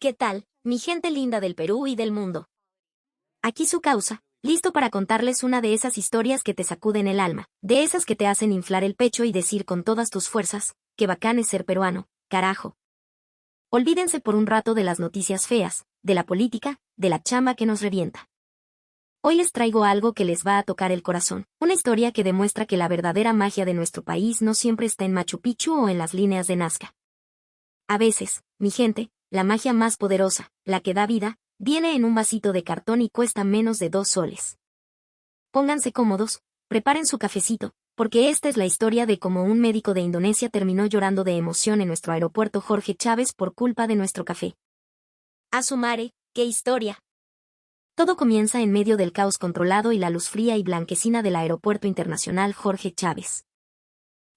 ¿Qué tal, mi gente linda del Perú y del mundo? Aquí su causa, listo para contarles una de esas historias que te sacuden el alma, de esas que te hacen inflar el pecho y decir con todas tus fuerzas, qué bacán es ser peruano, carajo. Olvídense por un rato de las noticias feas, de la política, de la chamba que nos revienta. Hoy les traigo algo que les va a tocar el corazón, una historia que demuestra que la verdadera magia de nuestro país no siempre está en Machu Picchu o en las líneas de Nazca. A veces, mi gente, la magia más poderosa, la que da vida, viene en un vasito de cartón y cuesta menos de 2 soles. Pónganse cómodos, preparen su cafecito, porque esta es la historia de cómo un médico de Indonesia terminó llorando de emoción en nuestro aeropuerto Jorge Chávez por culpa de nuestro café. ¡A su mare, qué historia! Todo comienza en medio del caos controlado y la luz fría y blanquecina del Aeropuerto Internacional Jorge Chávez.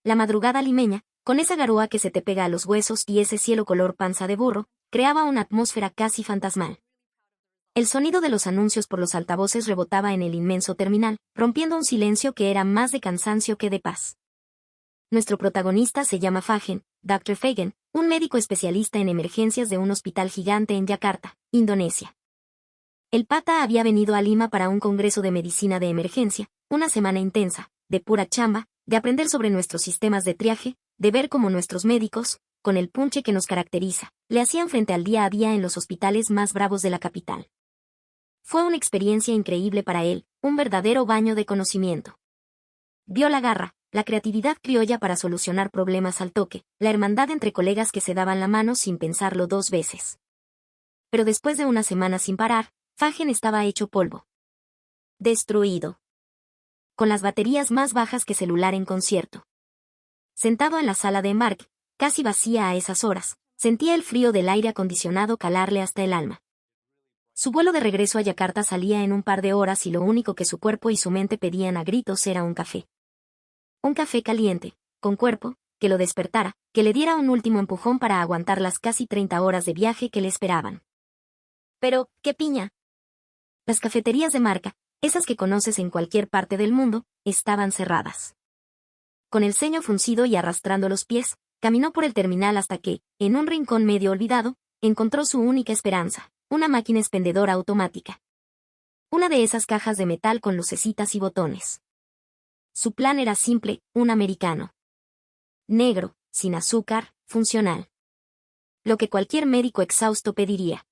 La madrugada limeña, con esa garúa que se te pega a los huesos y ese cielo color panza de burro, creaba una atmósfera casi fantasmal. El sonido de los anuncios por los altavoces rebotaba en el inmenso terminal, rompiendo un silencio que era más de cansancio que de paz. Nuestro protagonista se llama Fagen, Dr. Fagen, un médico especialista en emergencias de un hospital gigante en Yakarta, Indonesia. El pata había venido a Lima para un congreso de medicina de emergencia, una semana intensa, de pura chamba, de aprender sobre nuestros sistemas de triaje, de ver cómo nuestros médicos, con el punche que nos caracteriza, le hacían frente al día a día en los hospitales más bravos de la capital. Fue una experiencia increíble para él, un verdadero baño de conocimiento. Vio la garra, la creatividad criolla para solucionar problemas al toque, la hermandad entre colegas que se daban la mano sin pensarlo 2 veces. Pero después de una semana sin parar, Fagen estaba hecho polvo. Destruido. Con las baterías más bajas que celular en concierto. Sentado en la sala de embarque, casi vacía a esas horas, sentía el frío del aire acondicionado calarle hasta el alma. Su vuelo de regreso a Yakarta salía en un par de horas y lo único que su cuerpo y su mente pedían a gritos era un café. Un café caliente, con cuerpo, que lo despertara, que le diera un último empujón para aguantar las casi 30 horas de viaje que le esperaban. Pero, ¿qué piña? Las cafeterías de marca, esas que conoces en cualquier parte del mundo, estaban cerradas. Con el ceño fruncido y arrastrando los pies, caminó por el terminal hasta que, en un rincón medio olvidado, encontró su única esperanza, una máquina expendedora automática. Una de esas cajas de metal con lucecitas y botones. Su plan era simple, un americano. Negro, sin azúcar, funcional. Lo que cualquier médico exhausto pediría.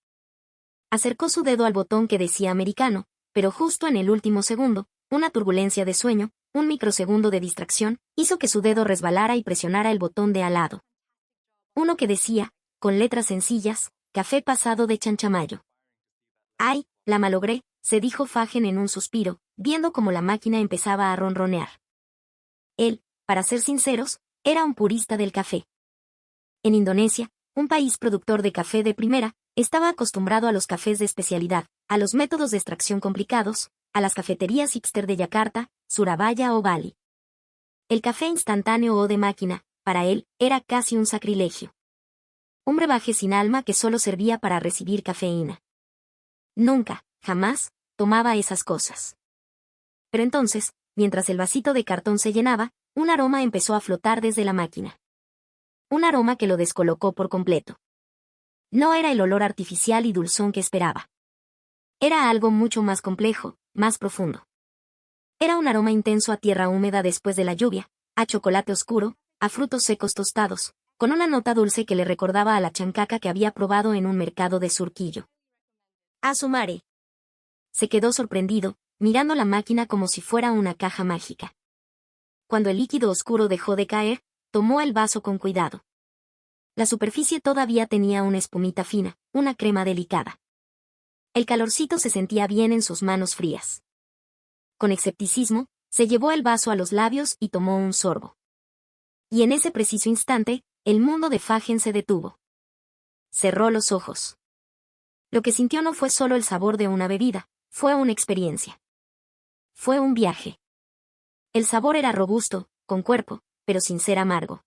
Acercó su dedo al botón que decía americano, pero justo en el último segundo, una turbulencia de sueño, un microsegundo de distracción, hizo que su dedo resbalara y presionara el botón de al lado. Uno que decía, con letras sencillas, café pasado de chanchamayo. ¡Ay, la malogré!, se dijo Fagen en un suspiro, viendo cómo la máquina empezaba a ronronear. Él, para ser sinceros, era un purista del café. En Indonesia, un país productor de café de primera, estaba acostumbrado a los cafés de especialidad, a los métodos de extracción complicados, a las cafeterías hipster de Yakarta, Surabaya o Bali. El café instantáneo o de máquina, para él, era casi un sacrilegio. Un brebaje sin alma que solo servía para recibir cafeína. Nunca, jamás, tomaba esas cosas. Pero entonces, mientras el vasito de cartón se llenaba, un aroma empezó a flotar desde la máquina. Un aroma que lo descolocó por completo. No era el olor artificial y dulzón que esperaba. Era algo mucho más complejo, más profundo. Era un aroma intenso a tierra húmeda después de la lluvia, a chocolate oscuro, a frutos secos tostados, con una nota dulce que le recordaba a la chancaca que había probado en un mercado de Surquillo. ¡A su mare! Se quedó sorprendido, mirando la máquina como si fuera una caja mágica. Cuando el líquido oscuro dejó de caer, tomó el vaso con cuidado. La superficie todavía tenía una espumita fina, una crema delicada. El calorcito se sentía bien en sus manos frías. Con escepticismo, se llevó el vaso a los labios y tomó un sorbo. Y en ese preciso instante, el mundo de Fagen se detuvo. Cerró los ojos. Lo que sintió no fue solo el sabor de una bebida, fue una experiencia. Fue un viaje. El sabor era robusto, con cuerpo, pero sin ser amargo.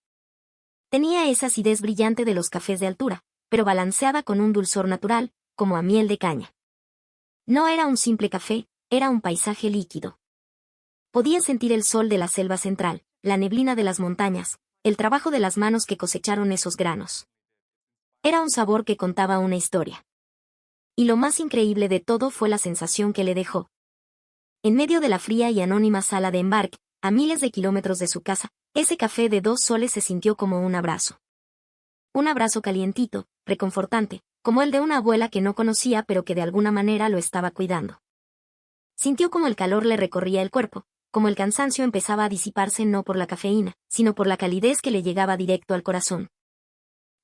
Tenía esa acidez brillante de los cafés de altura, pero balanceada con un dulzor natural, como a miel de caña. No era un simple café, era un paisaje líquido. Podía sentir el sol de la selva central, la neblina de las montañas, el trabajo de las manos que cosecharon esos granos. Era un sabor que contaba una historia. Y lo más increíble de todo fue la sensación que le dejó. En medio de la fría y anónima sala de embarque, a miles de kilómetros de su casa, ese café de 2 soles se sintió como un abrazo. Un abrazo calientito, reconfortante, como el de una abuela que no conocía pero que de alguna manera lo estaba cuidando. Sintió como el calor le recorría el cuerpo, como el cansancio empezaba a disiparse no por la cafeína, sino por la calidez que le llegaba directo al corazón.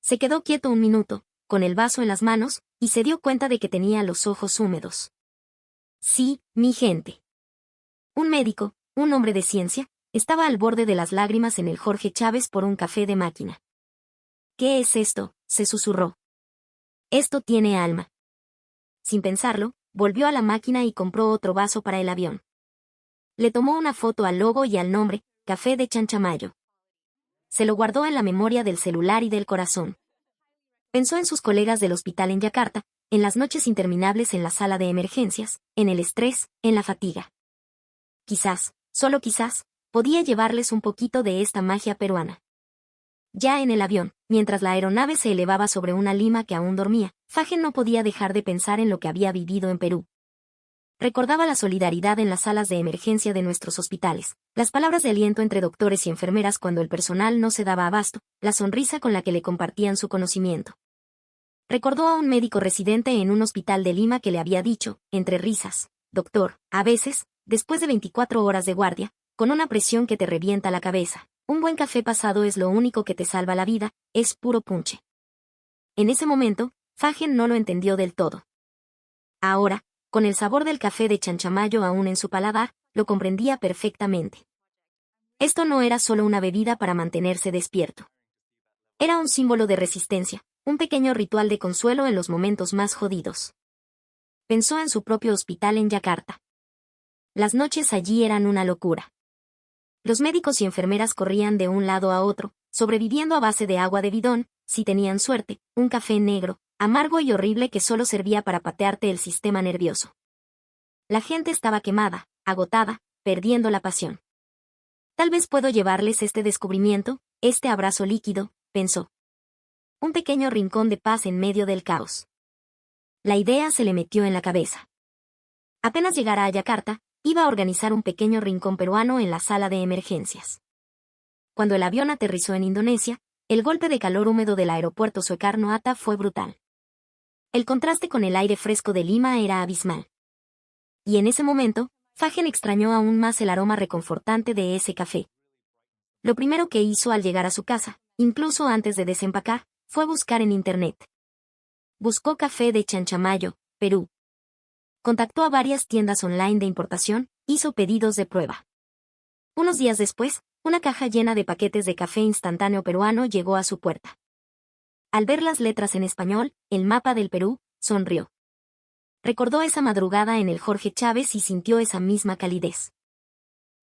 Se quedó quieto un minuto, con el vaso en las manos, y se dio cuenta de que tenía los ojos húmedos. Sí, mi gente. Un médico, un hombre de ciencia, estaba al borde de las lágrimas en el Jorge Chávez por un café de máquina. ¿Qué es esto?, se susurró. Esto tiene alma. Sin pensarlo, volvió a la máquina y compró otro vaso para el avión. Le tomó una foto al logo y al nombre, Café de Chanchamayo. Se lo guardó en la memoria del celular y del corazón. Pensó en sus colegas del hospital en Yakarta, en las noches interminables en la sala de emergencias, en el estrés, en la fatiga. Quizás, solo quizás, podía llevarles un poquito de esta magia peruana. Ya en el avión, mientras la aeronave se elevaba sobre una lima que aún dormía, Fagen no podía dejar de pensar en lo que había vivido en Perú. Recordaba la solidaridad en las salas de emergencia de nuestros hospitales, las palabras de aliento entre doctores y enfermeras cuando el personal no se daba abasto, la sonrisa con la que le compartían su conocimiento. Recordó a un médico residente en un hospital de Lima que le había dicho, entre risas, doctor, a veces, después de 24 horas de guardia, con una presión que te revienta la cabeza, un buen café pasado es lo único que te salva la vida, es puro punche. En ese momento, Fagen no lo entendió del todo. Ahora, con el sabor del café de Chanchamayo aún en su paladar, lo comprendía perfectamente. Esto no era solo una bebida para mantenerse despierto. Era un símbolo de resistencia, un pequeño ritual de consuelo en los momentos más jodidos. Pensó en su propio hospital en Yakarta. Las noches allí eran una locura. Los médicos y enfermeras corrían de un lado a otro, sobreviviendo a base de agua de bidón, si tenían suerte, un café negro, amargo y horrible que solo servía para patearte el sistema nervioso. La gente estaba quemada, agotada, perdiendo la pasión. Tal vez puedo llevarles este descubrimiento, este abrazo líquido, pensó. Un pequeño rincón de paz en medio del caos. La idea se le metió en la cabeza. Apenas llegara a Yakarta, iba a organizar un pequeño rincón peruano en la sala de emergencias. Cuando el avión aterrizó en Indonesia, el golpe de calor húmedo del aeropuerto Soekarno-Hatta fue brutal. El contraste con el aire fresco de Lima era abismal. Y en ese momento, Fagen extrañó aún más el aroma reconfortante de ese café. Lo primero que hizo al llegar a su casa, incluso antes de desempacar, fue buscar en Internet. Buscó café de Chanchamayo, Perú. Contactó a varias tiendas online de importación, hizo pedidos de prueba. Unos días después, una caja llena de paquetes de café instantáneo peruano llegó a su puerta. Al ver las letras en español, el mapa del Perú, sonrió. Recordó esa madrugada en el Jorge Chávez y sintió esa misma calidez.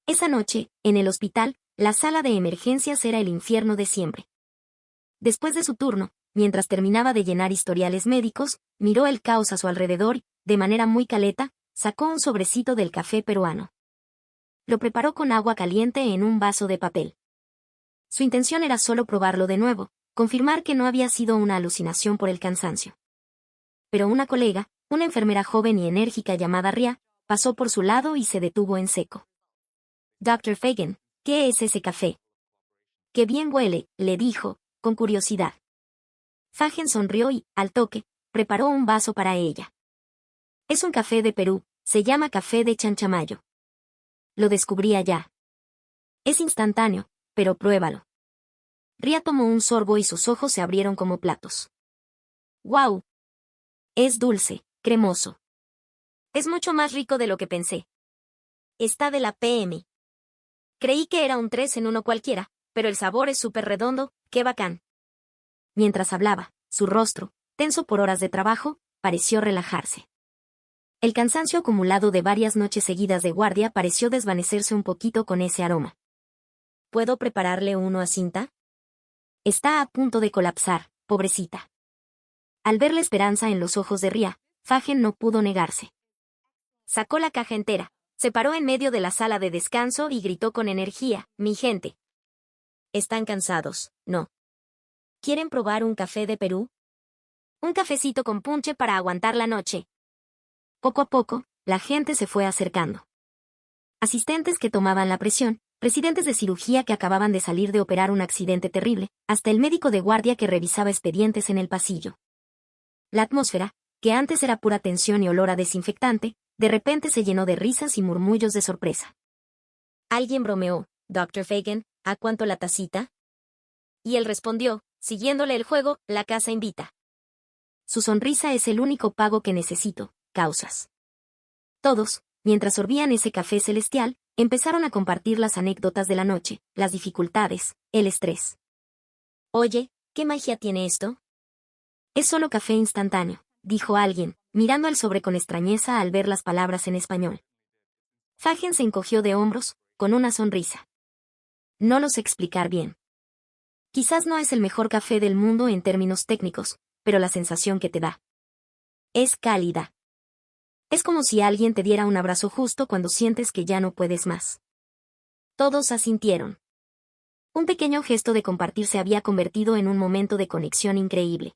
Esa noche, en el hospital, la sala de emergencias era el infierno de siempre. Después de su turno, mientras terminaba de llenar historiales médicos, miró el caos a su alrededor y, de manera muy caleta, sacó un sobrecito del café peruano. Lo preparó con agua caliente en un vaso de papel. Su intención era solo probarlo de nuevo, confirmar que no había sido una alucinación por el cansancio. Pero una colega, una enfermera joven y enérgica llamada Ria, pasó por su lado y se detuvo en seco. Dr. Fagen, ¿qué es ese café? Qué bien huele, le dijo, con curiosidad. Fagen sonrió y, al toque, preparó un vaso para ella. Es un café de Perú, se llama café de Chanchamayo. Lo descubrí allá. Es instantáneo, pero pruébalo. Ria tomó un sorbo y sus ojos se abrieron como platos. ¡Guau! Es dulce, cremoso. Es mucho más rico de lo que pensé. Está de la PM. Creí que era un 3 en 1 cualquiera, pero el sabor es súper redondo, qué bacán. Mientras hablaba, su rostro, tenso por horas de trabajo, pareció relajarse. El cansancio acumulado de varias noches seguidas de guardia pareció desvanecerse un poquito con ese aroma. ¿Puedo prepararle uno a Cinta? Está a punto de colapsar, pobrecita. Al ver la esperanza en los ojos de Ria, Fagen no pudo negarse. Sacó la caja entera, se paró en medio de la sala de descanso y gritó con energía, mi gente. ¿Están cansados, no? ¿Quieren probar un café de Perú? Un cafecito con punche para aguantar la noche. Poco a poco, la gente se fue acercando. Asistentes que tomaban la presión, residentes de cirugía que acababan de salir de operar un accidente terrible, hasta el médico de guardia que revisaba expedientes en el pasillo. La atmósfera, que antes era pura tensión y olor a desinfectante, de repente se llenó de risas y murmullos de sorpresa. Alguien bromeó: «Dr. Fagan, ¿a cuánto la tacita?». Y él respondió, siguiéndole el juego: «La casa invita». Su sonrisa es el único pago que necesito, causas. Todos, mientras sorbían ese café celestial, empezaron a compartir las anécdotas de la noche, las dificultades, el estrés. «Oye, ¿qué magia tiene esto?». «Es solo café instantáneo», dijo alguien, mirando el sobre con extrañeza al ver las palabras en español. Fagen se encogió de hombros, con una sonrisa. «No lo sé explicar bien. Quizás no es el mejor café del mundo en términos técnicos, pero la sensación que te da es cálida. Es como si alguien te diera un abrazo justo cuando sientes que ya no puedes más». Todos asintieron. Un pequeño gesto de compartir se había convertido en un momento de conexión increíble.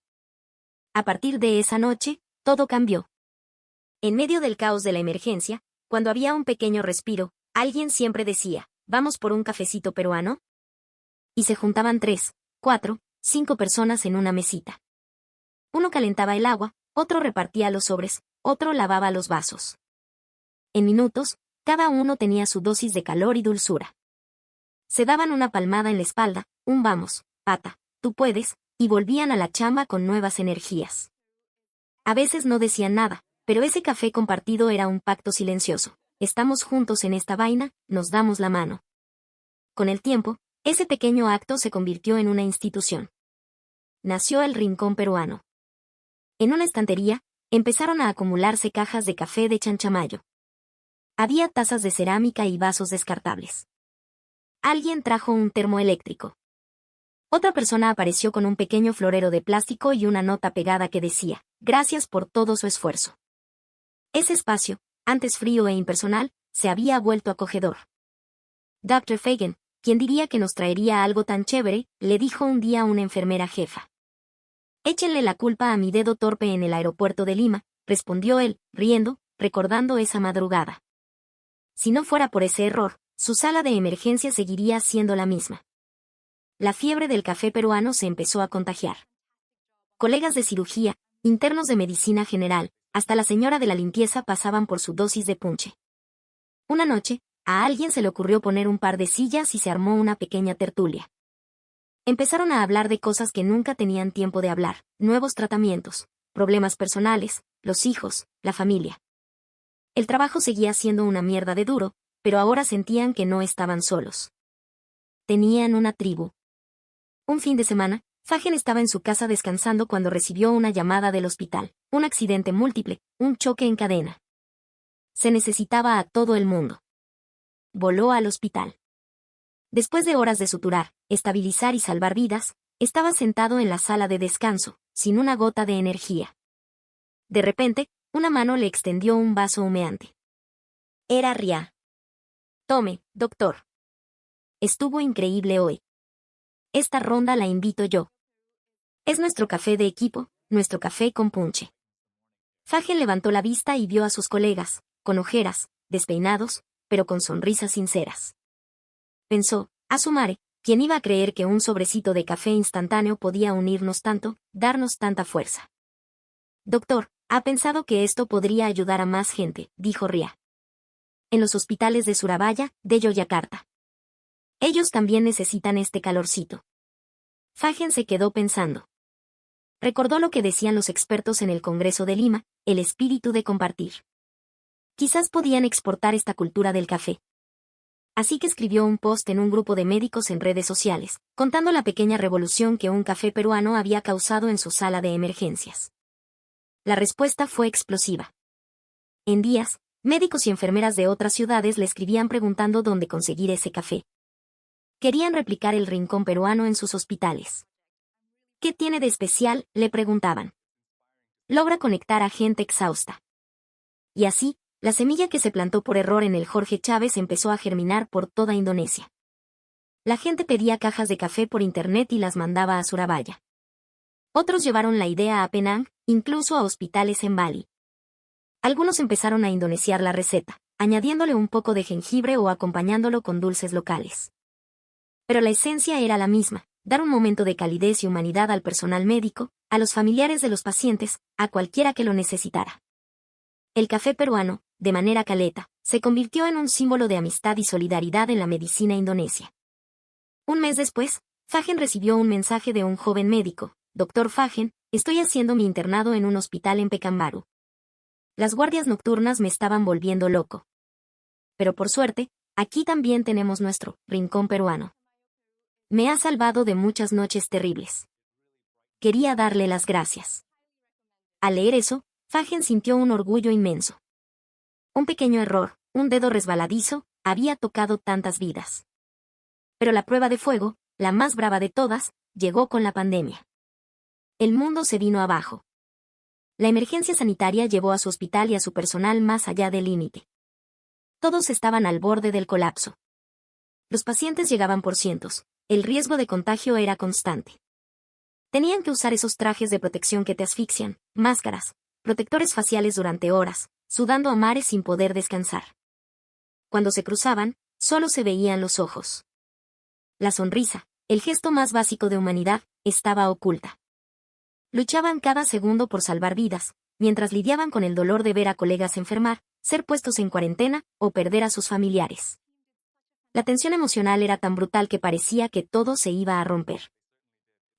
A partir de esa noche, todo cambió. En medio del caos de la emergencia, cuando había un pequeño respiro, alguien siempre decía: «¿Vamos por un cafecito peruano?». Y se juntaban 3, 4, 5 personas en una mesita. Uno calentaba el agua, otro repartía los sobres, otro lavaba los vasos. En minutos, cada uno tenía su dosis de calor y dulzura. Se daban una palmada en la espalda, un «vamos, pata, tú puedes», y volvían a la chamba con nuevas energías. A veces no decían nada, pero ese café compartido era un pacto silencioso. Estamos juntos en esta vaina, nos damos la mano. Con el tiempo, ese pequeño acto se convirtió en una institución. Nació el Rincón Peruano. En una estantería, empezaron a acumularse cajas de café de Chanchamayo. Había tazas de cerámica y vasos descartables. Alguien trajo un termo eléctrico. Otra persona apareció con un pequeño florero de plástico y una nota pegada que decía: «Gracias por todo su esfuerzo». Ese espacio, antes frío e impersonal, se había vuelto acogedor. «Dr. Fagan, ¿quién diría que nos traería algo tan chévere?», le dijo un día una enfermera jefa. «Échenle la culpa a mi dedo torpe en el aeropuerto de Lima», respondió él, riendo, recordando esa madrugada. Si no fuera por ese error, su sala de emergencia seguiría siendo la misma. La fiebre del café peruano se empezó a contagiar. Colegas de cirugía, internos de medicina general, hasta la señora de la limpieza pasaban por su dosis de punche. Una noche, a alguien se le ocurrió poner un par de sillas y se armó una pequeña tertulia. Empezaron a hablar de cosas que nunca tenían tiempo de hablar: nuevos tratamientos, problemas personales, los hijos, la familia. El trabajo seguía siendo una mierda de duro, pero ahora sentían que no estaban solos. Tenían una tribu. Un fin de semana, Fagen estaba en su casa descansando cuando recibió una llamada del hospital: un accidente múltiple, un choque en cadena. Se necesitaba a todo el mundo. Voló al hospital. Después de horas de suturar, estabilizar y salvar vidas, estaba sentado en la sala de descanso, sin una gota de energía. De repente, una mano le extendió un vaso humeante. Era Ria. «Tome, doctor. Estuvo increíble hoy. Esta ronda la invito yo. Es nuestro café de equipo, nuestro café con punche». Fagen levantó la vista y vio a sus colegas, con ojeras, despeinados, pero con sonrisas sinceras. Pensó: «A su madre, ¿quién iba a creer que un sobrecito de café instantáneo podía unirnos tanto, darnos tanta fuerza?». «Doctor, ¿ha pensado que esto podría ayudar a más gente?», dijo Ria. «En los hospitales de Surabaya, de Yogyakarta. Ellos también necesitan este calorcito». Fagen se quedó pensando. Recordó lo que decían los expertos en el Congreso de Lima: el espíritu de compartir. Quizás podían exportar esta cultura del café. Así que escribió un post en un grupo de médicos en redes sociales, contando la pequeña revolución que un café peruano había causado en su sala de emergencias. La respuesta fue explosiva. En días, médicos y enfermeras de otras ciudades le escribían preguntando dónde conseguir ese café. Querían replicar el rincón peruano en sus hospitales. «¿Qué tiene de especial?», le preguntaban. «Logra conectar a gente exhausta». Y así, la semilla que se plantó por error en el Jorge Chávez empezó a germinar por toda Indonesia. La gente pedía cajas de café por internet y las mandaba a Surabaya. Otros llevaron la idea a Penang, incluso a hospitales en Bali. Algunos empezaron a indonesiar la receta, añadiéndole un poco de jengibre o acompañándolo con dulces locales. Pero la esencia era la misma: dar un momento de calidez y humanidad al personal médico, a los familiares de los pacientes, a cualquiera que lo necesitara. El café peruano, de manera caleta, se convirtió en un símbolo de amistad y solidaridad en la medicina indonesia. Un mes después, Fagen recibió un mensaje de un joven médico: Doctor Fagen, estoy haciendo mi internado en un hospital en Pekanbaru. Las guardias nocturnas me estaban volviendo loco. Pero por suerte, aquí también tenemos nuestro rincón peruano. Me ha salvado de muchas noches terribles. Quería darle las gracias. Al leer eso, Fagen sintió un orgullo inmenso. Un pequeño error, un dedo resbaladizo, había tocado tantas vidas. Pero la prueba de fuego, la más brava de todas, llegó con la pandemia. El mundo se vino abajo. La emergencia sanitaria llevó a su hospital y a su personal más allá del límite. Todos estaban al borde del colapso. Los pacientes llegaban por cientos. El riesgo de contagio era constante. Tenían que usar esos trajes de protección que te asfixian, máscaras, protectores faciales durante horas, sudando a mares sin poder descansar. Cuando se cruzaban, solo se veían los ojos. La sonrisa, el gesto más básico de humanidad, estaba oculta. Luchaban cada segundo por salvar vidas, mientras lidiaban con el dolor de ver a colegas enfermar, ser puestos en cuarentena o perder a sus familiares. La tensión emocional era tan brutal que parecía que todo se iba a romper.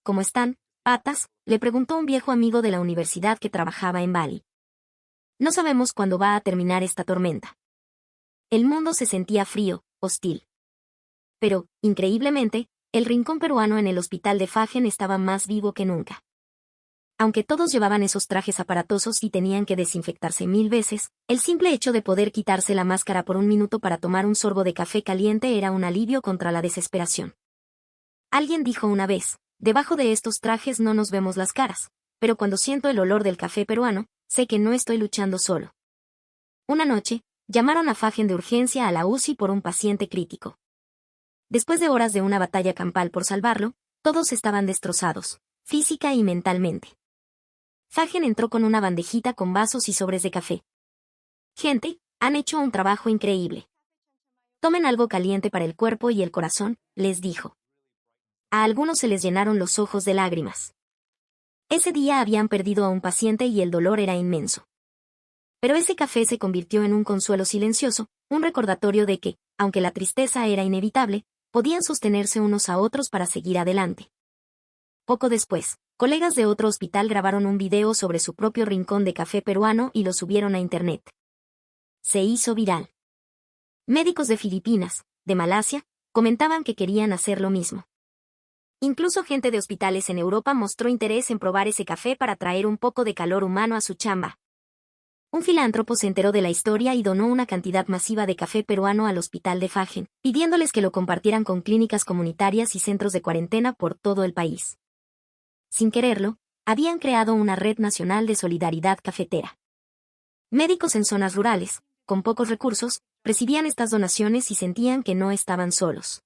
¿Cómo están, patas?, le preguntó un viejo amigo de la universidad que trabajaba en Bali. No sabemos cuándo va a terminar esta tormenta. El mundo se sentía frío, hostil. Pero, increíblemente, el rincón peruano en el hospital de Fagen estaba más vivo que nunca. Aunque todos llevaban esos trajes aparatosos y tenían que desinfectarse 1000 veces, el simple hecho de poder quitarse la máscara por un minuto para tomar un sorbo de café caliente era un alivio contra la desesperación. Alguien dijo una vez: debajo de estos trajes no nos vemos las caras, pero cuando siento el olor del café peruano, sé que no estoy luchando solo. Una noche, llamaron a Fagen de urgencia a la UCI por un paciente crítico. Después de horas de una batalla campal por salvarlo, todos estaban destrozados, física y mentalmente. Fagen entró con una bandejita con vasos y sobres de café. Gente, han hecho un trabajo increíble. Tomen algo caliente para el cuerpo y el corazón, les dijo. A algunos se les llenaron los ojos de lágrimas. Ese día habían perdido a un paciente y el dolor era inmenso. Pero ese café se convirtió en un consuelo silencioso, un recordatorio de que, aunque la tristeza era inevitable, podían sostenerse unos a otros para seguir adelante. Poco después, colegas de otro hospital grabaron un video sobre su propio rincón de café peruano y lo subieron a internet. Se hizo viral. Médicos de Filipinas, de Malasia, comentaban que querían hacer lo mismo. Incluso gente de hospitales en Europa mostró interés en probar ese café para traer un poco de calor humano a su chamba. Un filántropo se enteró de la historia y donó una cantidad masiva de café peruano al hospital de Fagen, pidiéndoles que lo compartieran con clínicas comunitarias y centros de cuarentena por todo el país. Sin quererlo, habían creado una red nacional de solidaridad cafetera. Médicos en zonas rurales, con pocos recursos, recibían estas donaciones y sentían que no estaban solos.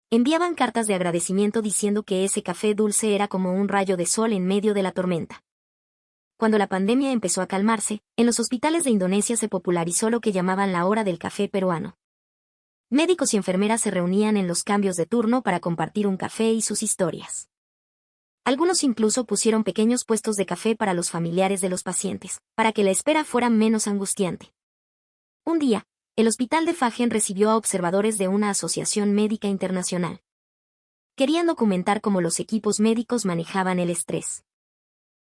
Enviaban cartas de agradecimiento diciendo que ese café dulce era como un rayo de sol en medio de la tormenta. Cuando la pandemia empezó a calmarse, en los hospitales de Indonesia se popularizó lo que llamaban la hora del café peruano. Médicos y enfermeras se reunían en los cambios de turno para compartir un café y sus historias. Algunos incluso pusieron pequeños puestos de café para los familiares de los pacientes, para que la espera fuera menos angustiante. Un día, el hospital de Fagen recibió a observadores de una asociación médica internacional. Querían documentar cómo los equipos médicos manejaban el estrés.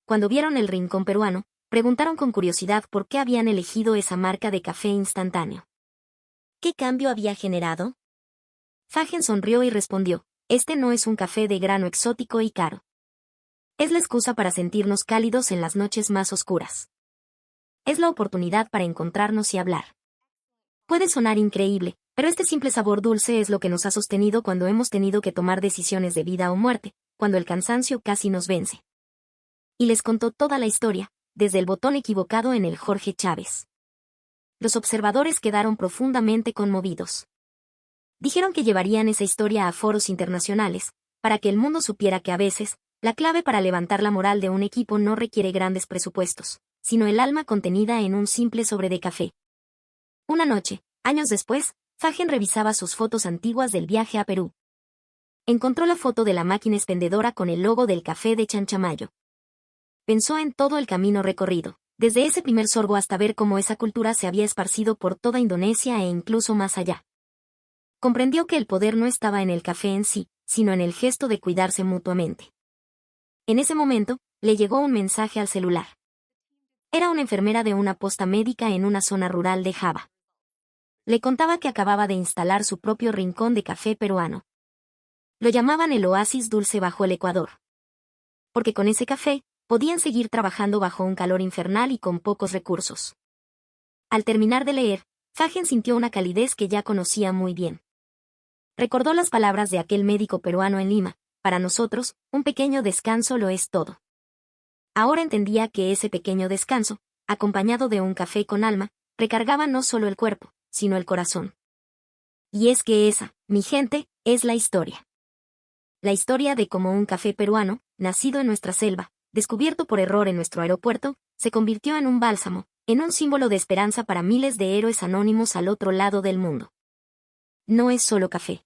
Cuando vieron el rincón peruano, preguntaron con curiosidad por qué habían elegido esa marca de café instantáneo. ¿Qué cambio había generado? Fagen sonrió y respondió: este no es un café de grano exótico y caro. Es la excusa para sentirnos cálidos en las noches más oscuras. Es la oportunidad para encontrarnos y hablar. Puede sonar increíble, pero este simple sabor dulce es lo que nos ha sostenido cuando hemos tenido que tomar decisiones de vida o muerte, cuando el cansancio casi nos vence. Y les contó toda la historia, desde el botón equivocado en el Jorge Chávez. Los observadores quedaron profundamente conmovidos. Dijeron que llevarían esa historia a foros internacionales, para que el mundo supiera que a veces, La clave para levantar la moral de un equipo no requiere grandes presupuestos, sino el alma contenida en un simple sobre de café. Una noche, años después, Fagen revisaba sus fotos antiguas del viaje a Perú. Encontró la foto de la máquina expendedora con el logo del café de Chanchamayo. Pensó en todo el camino recorrido, desde ese primer sorbo hasta ver cómo esa cultura se había esparcido por toda Indonesia e incluso más allá. Comprendió que el poder no estaba en el café en sí, sino en el gesto de cuidarse mutuamente. En ese momento, le llegó un mensaje al celular. Era una enfermera de una posta médica en una zona rural de Java. Le contaba que acababa de instalar su propio rincón de café peruano. Lo llamaban el oasis dulce bajo el Ecuador. Porque con ese café, podían seguir trabajando bajo un calor infernal y con pocos recursos. Al terminar de leer, Fagen sintió una calidez que ya conocía muy bien. Recordó las palabras de aquel médico peruano en Lima: para nosotros, un pequeño descanso lo es todo. Ahora entendía que ese pequeño descanso, acompañado de un café con alma, recargaba no solo el cuerpo, sino el corazón. Y es que esa, mi gente, es la historia. La historia de cómo un café peruano, nacido en nuestra selva, descubierto por error en nuestro aeropuerto, se convirtió en un bálsamo, en un símbolo de esperanza para miles de héroes anónimos al otro lado del mundo. No es solo café.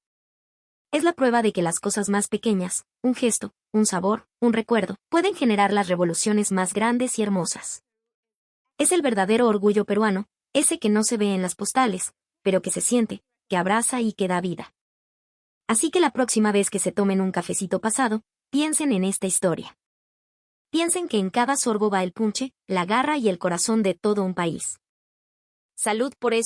Es la prueba de que las cosas más pequeñas, un gesto, un sabor, un recuerdo, pueden generar las revoluciones más grandes y hermosas. Es el verdadero orgullo peruano, ese que no se ve en las postales, pero que se siente, que abraza y que da vida. Así que la próxima vez que se tomen un cafecito pasado, piensen en esta historia. Piensen que en cada sorbo va el punche, la garra y el corazón de todo un país. Salud por eso.